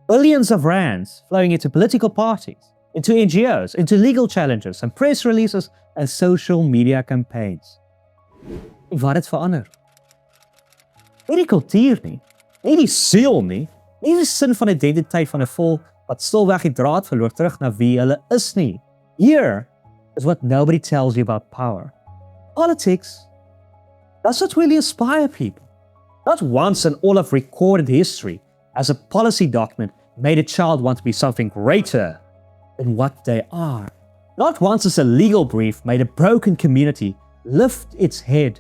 Billions of rands flowing into political parties, into NGOs, into legal challenges and press releases and social media campaigns. En wat het verander? Nie die kultuur nie, nie die siel nie die sin van identiteit van 'n volk wat stilweg die draad verloor terug na wie hulle is nie. Here is what nobody tells you about power. Politics does not really inspire people. Not once in all of recorded history has a policy document made a child want to be something greater than what they are. Not once has a legal brief made a broken community lift its head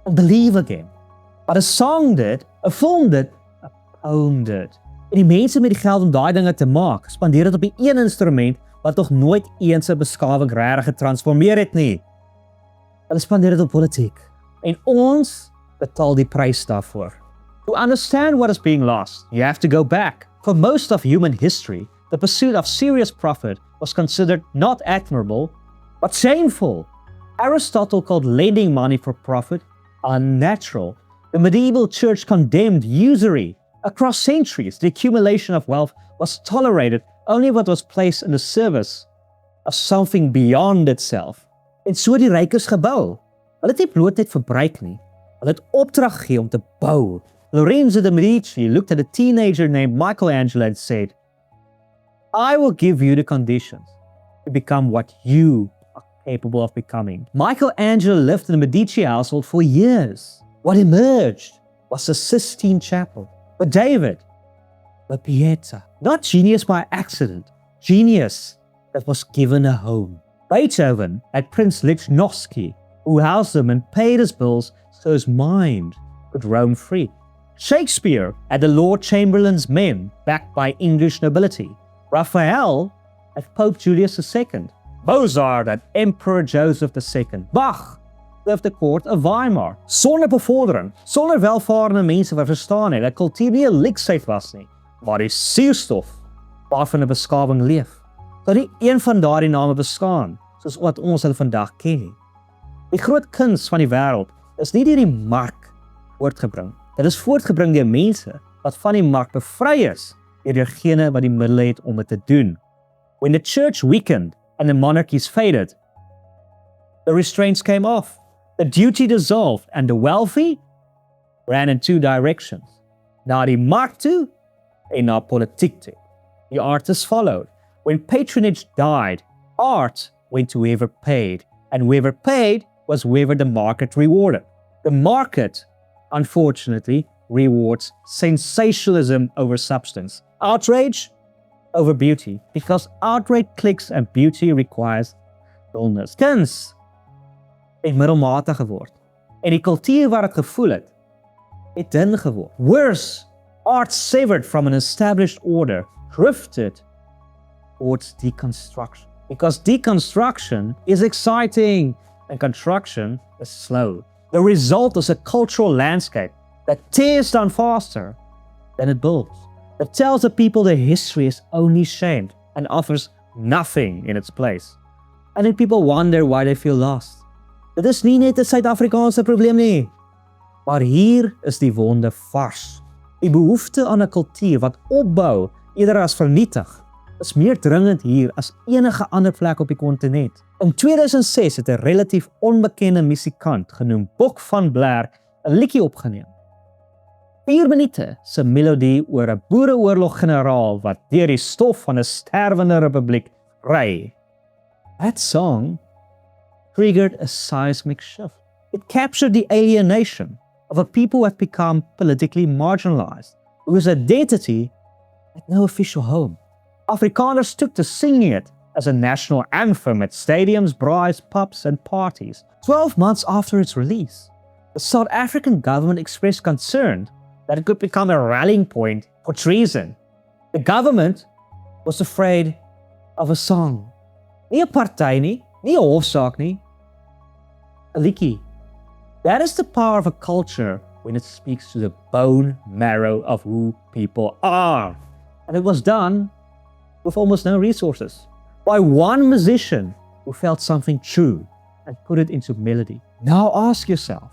and believe again. But a song did, a film did, a poem did. En die mense met die geld om daai dinge te maak, spandeer dit op die een instrument wat nog nooit eens 'n beskawing regtig getransformeer het nie. Hulle spandeer dit op politiek. En ons betaal die prys daarvoor. To understand what is being lost, you have to go back. For most of human history, the pursuit of serious profit was considered not admirable, but shameful. Aristotle called lending money for profit unnatural. The medieval church condemned usury. Across centuries, the accumulation of wealth was tolerated only if it was placed in the service of something beyond itself. En so die rykers gebou. Hulle het nie bloot net verbruik nie. Hulle het opdrag gegee om te bou. Lorenzo de Medici looked at a teenager named Michelangelo and said, I will give you the conditions to become what you are capable of becoming. Michelangelo lived in the Medici household for years. What emerged was the Sistine Chapel. But David, but Pieta, not genius by accident, genius that was given a home. Beethoven had Prince Lichnowsky, who housed him and paid his bills so his mind could roam free. Shakespeare had the Lord Chamberlain's men backed by English nobility. Raphael had Pope Julius II. Mozart had Emperor Joseph II. Bach lived at the court of Weimar. Sonder bevordering, sonder welvarende mense wat verstaan het dat kultuur nie 'n leksheid was nie, maar die suurstof waarvan 'n beskawing leef. Dat nie een van daardie name bestaan soos wat ons hulle vandag ken nie. Die groot kuns van die wêreld is nie deur die mark voortgebring. Dit is voortgebring deur mense wat van die mark bevry is deur diegene wat die middele het om dit te doen. When the church weakened and the monarchies faded, the restraints came off. The duty dissolved and the wealthy ran in two directions. Na die mark toe en na politiek toe. The artists followed. When patronage died, art went to whoever paid, and whoever paid was whoever the market rewarded. The market, unfortunately, rewards sensationalism over substance, outrage over beauty, because outrage clicks and beauty requires stillness. Kuns het middelmatig geword. En die kultuur waar het gevoel het dun geword. Worse, art severed from an established order, drifted towards deconstruction. Because deconstruction is exciting and construction is slow. The result is a cultural landscape that tears down faster than it builds. That tells the people their history is only shamed and offers nothing in its place. And then people wonder why they feel lost. Dit is nie net 'n Suid-Afrikaanse probleem nie. Maar hier is die wonde vars. Die behoefte aan 'n kultuur wat opbou eerder as vernietig is meer dringend hier as enige ander plek op die kontinent. In 2006 het 'n relatief onbekende musikant genoem Bok van Blair 'n liedjie opgeneem. 4 minute se melodie oor 'n boereoorlog-generaal wat deur die stof van 'n sterwende republiek ry. That song triggered a seismic shift. It captured the alienation of a people who have become politically marginalized, whose identity had no official home. Afrikaners took to singing it as a national anthem at stadiums, braais, pubs, and parties. 12 months after its release, the South African government expressed concern that it could become a rallying point for treason. The government was afraid of a song. Nie 'n party nie, nie 'n hofsaak nie, 'n liedjie. That is the power of a culture when it speaks to the bone marrow of who people are. And it was done with almost no resources, by one musician who felt something true and put it into melody. Now ask yourself,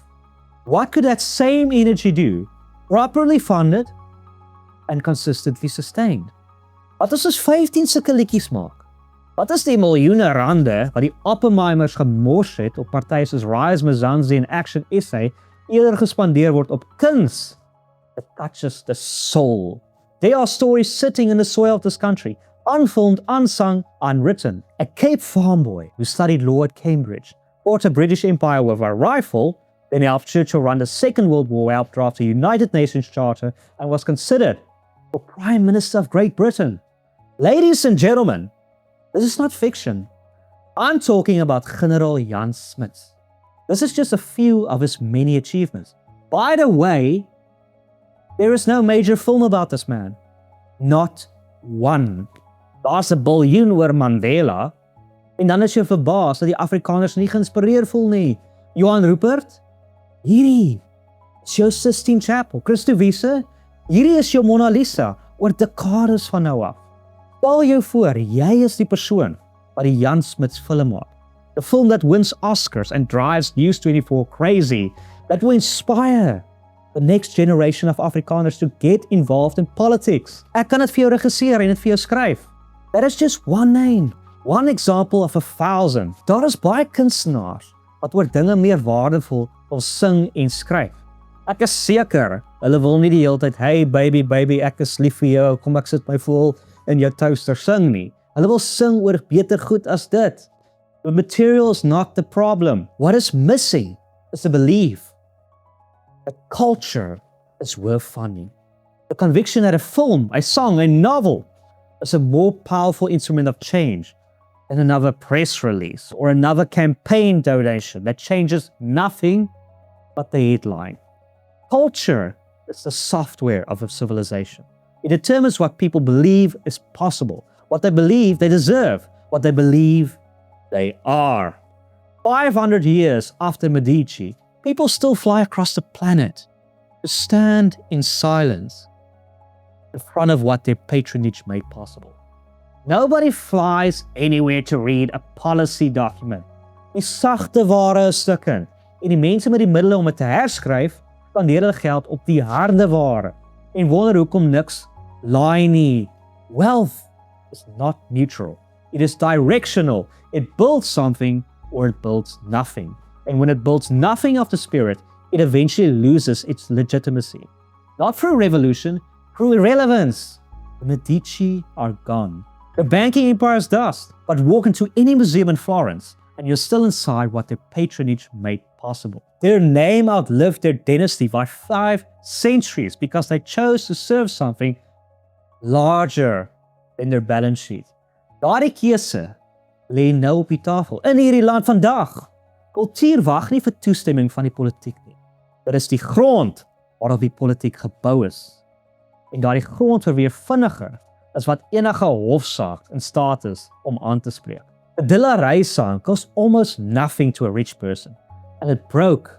what could that same energy do, properly funded, and consistently sustained. Wat as ons 15 sulke liedjies maak? Wat is die miljoene rande wat die Oppenheimers gemors het op partye soos Rise, Mzansi en Action SA eerder gespandeer word op kuns? It touches the soul. There are stories sitting in the soil of this country, unfilmed, unsung, unwritten. A Cape farm boy who studied law at Cambridge, fought a British Empire with a rifle, then helped Churchill run the Second World War, helped draft the United Nations Charter, and was considered for Prime Minister of Great Britain. Ladies and gentlemen, this is not fiction. I'm talking about General Jan Smuts. This is just a few of his many achievements. By the way, there is no major film about this man. Not one. Daar's 'n biljoen oor Mandela, en dan is jy verbaas dat die Afrikaners nie geïnspireer voel nie. Johan Rupert, hierdie is jou Sistine Chapel. Christo Wiese, hierdie is jou Mona Lisa, oor dekades van nou af. Stel jou voor, jy is die persoon wat die Jan Smuts film maak. The film that wins Oscars and drives News24 crazy, that will inspire the next generation of Afrikaners to get involved in politics. Ek kan dit vir jou regisseer en dit vir jou skryf. That is just one name, one example of 1,000. Daar is baie kunstenaars wat oor dinge meer waardevol wil sing en skryf. Ek is seker, hulle wil nie die hele tyd, hey baby, baby, ek is lief vir jou, kom ek sit my voel in jou toaster sing nie. Hulle wil sing oor beter goed as dit. The material is not the problem. What is missing is the belief. A culture is worth funding. The conviction that a film, a song, a novel is a more powerful instrument of change than another press release or another campaign donation that changes nothing but the headline. Culture is the software of a civilization. It determines what people believe is possible, what they believe they deserve, what they believe they are. 500 years after Medici, people still fly across the planet to stand in silence in front of what their patronage made possible. Nobody flies anywhere to read a policy document. Die sagte ware is stukkend en die mense met die middele om dit te herskryf, spandeer hulle geld op die harde ware en wonder hoekom niks laai nie. Wealth is not neutral. It is directional. It builds something or it builds nothing. And when it builds nothing of the spirit, it eventually loses its legitimacy. Not through revolution, through irrelevance. The Medici are gone. The banking empire is dust, but walk into any museum in Florence and you're still inside what their patronage made possible. Their name outlived their dynasty by 5 centuries because they chose to serve something larger than their balance sheet. Daardie keuse lê nou op die tafel in hierdie land vandag. Kultuur wag nie vir toestemming van die politiek nie. Dit is die grond waarop die politiek gebou is. En daardie grond verweer vinniger as wat enige hofsaak in staat is om aan te spreek. 'n Dilla song cost almost nothing to a rich person, and it broke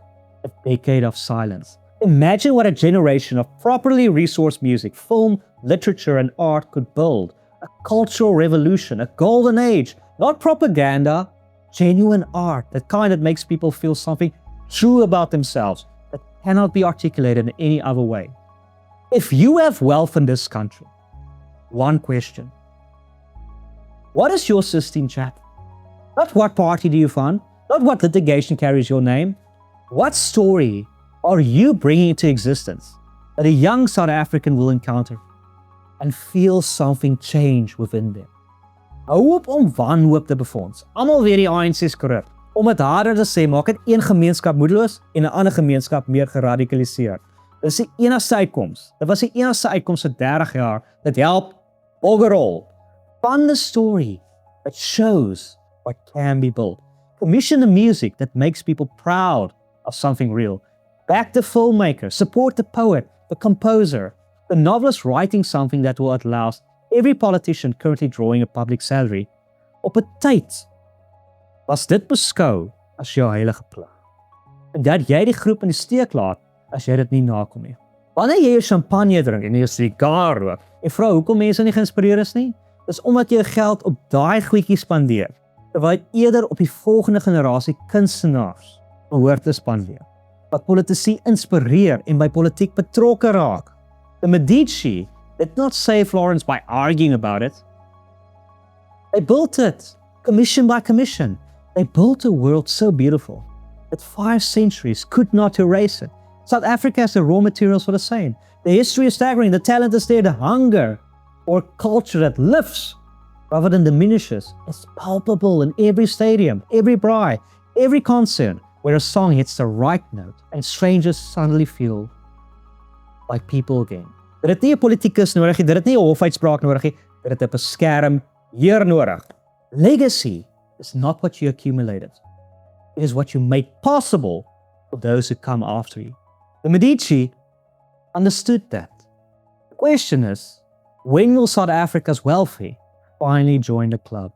a decade of silence. Imagine what a generation of properly resourced music, film, literature, and art could build. A cultural revolution, a golden age, not propaganda, genuine art, that kind that makes people feel something true about themselves that cannot be articulated in any other way. If you have wealth in this country, one question. What is your Sistine Chapel? Not what party do you fund, not what litigation carries your name. What story are you bringing into existence that a young South African will encounter and feel something change within them? Hou op om wanhoop te befonds. Almal weet die ANC is korrup. Om dit harder te sê, maak dit een gemeenskap moedeloos en 'n ander gemeenskap meer geradikaliseer. Dit is die enigste uitkoms. Dit was die enigste uitkoms vir 30 jaar. Dit help overall. Fund the story that shows what can be built. Commission the music that makes people proud of something real. Back the filmmaker, support the poet, the composer, the novelist writing something that will outlast every politician currently drawing a public salary. Op 'n tyd was dit beskou as jou heilige plig. En dat jy die groep in die steek laat as jy dit nie nakom nie. Wanneer jy jou champagne drink en jy 'n sigaar rook en vra hoekom mense nie geïnspireer is nie, dis omdat jy geld op daai goedjies spandeer, terwyl jy eerder op die volgende generasie kunstenaars behoort te spandeer, wat politici inspireer en by politiek betrokke raak. The Medici, did not save Florence by arguing about it. They built it, commission by commission. They built a world so beautiful that 5 centuries could not erase it. South Africa has the raw materials for the same. The history is staggering, the talent is there, the hunger or culture that lifts rather than diminishes is palpable in every stadium, every braai, every concert where a song hits the right note and strangers suddenly feel like people again. Dit het nie 'n politikus nodig nie, dit het nie 'n hofuitspraak nodig nie, dit het 'n beskermheer nodig. Legacy is not what you accumulated. It is what you made possible for those who come after you. The Medici understood that. The question is, when will South Africa's wealthy finally join the club?